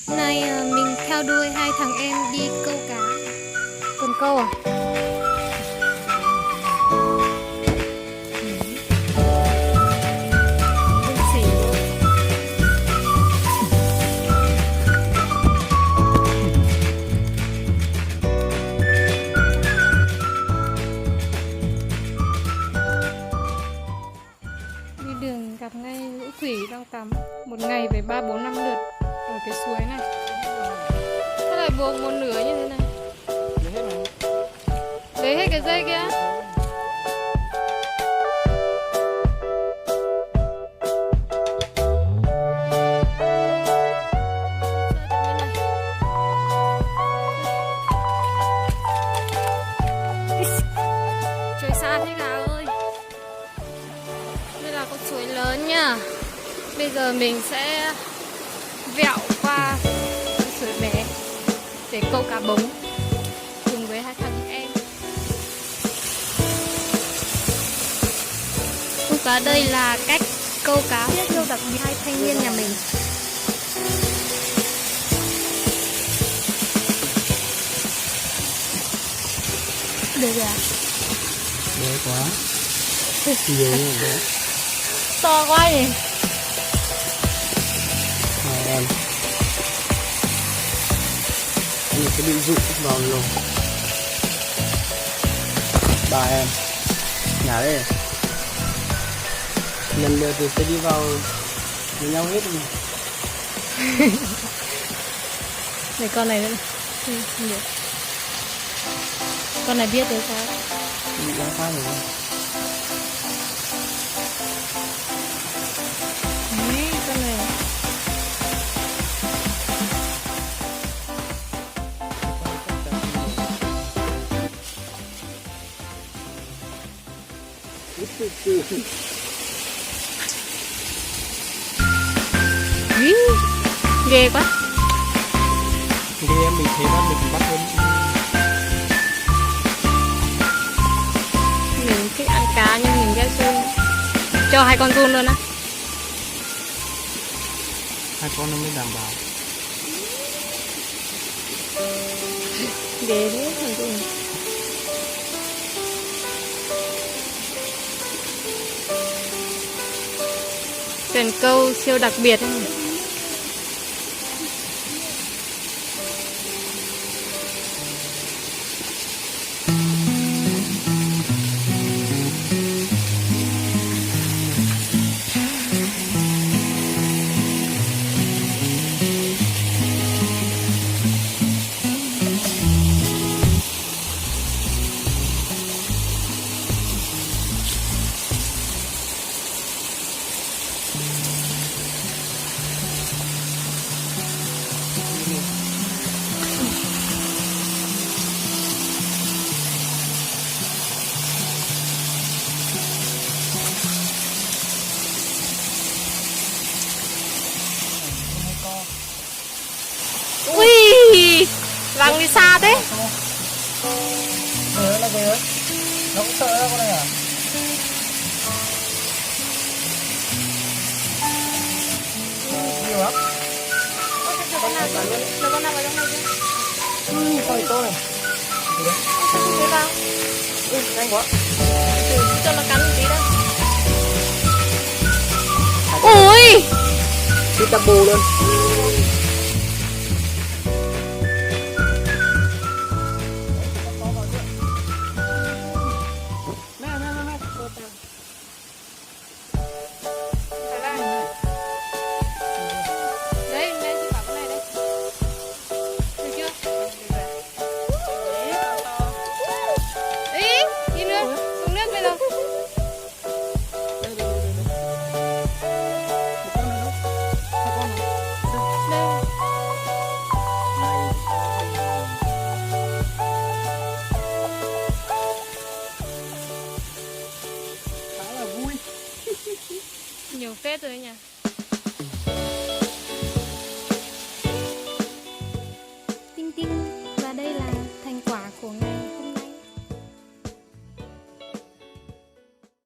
Nay mình theo đuôi hai thằng em đi câu cá. Cần câu à? Đừng xỉ. Đi đường gặp ngay lũ khỉ đang tắm. Một ngày phải 3, 4, 5 lượt ở cái suối này. Sao lại buộc một nửa như thế này? Lấy hết cái dây kia. Trời xa thế Gà ơi. Đây là con suối lớn nha. Bây giờ mình sẽ vẹo qua con suối bé để câu cá bống cùng với hai thằng em. Câu cá đây là cách câu cá rất yêu đặc biệt hai thanh niên nhà mình. Được rồi à? Bé quá. Nhiều như thế. To quá nhỉ? Em sẽ bị dụ vào rồi. Bà em nhà đây lần lượt thì sẽ đi vào với nhau hết rồi. Này con này nữa. Không được. Con này biết đấy sao? Bị làm sao rồi? Đấy, con này. Ý, ghê quá. Thì em mình thấy bắt mình bắt hơn. Mình thích ăn cá nhưng mình ghét giun. Cho hai con giun luôn á. Hai con nó mới đảm bảo. Ghê thế thằng giun. Cần câu siêu đặc biệt ấy. Ui, văng đi xa thế. Về là về. Nó cũng sợ đó con này à? Nhiều lắm. Con nào vào trong này chứ? Con to này. Thế vào. Nhanh quá. Cho nó cắn một tí đó. Ui, Xịt double luôn. đấy, đây chị bảo con này đây. Được chưa? Ý, đi nữa, xuống nước bây giờ. Đây. Khá là vui. Nhiều phết rồi nhỉ.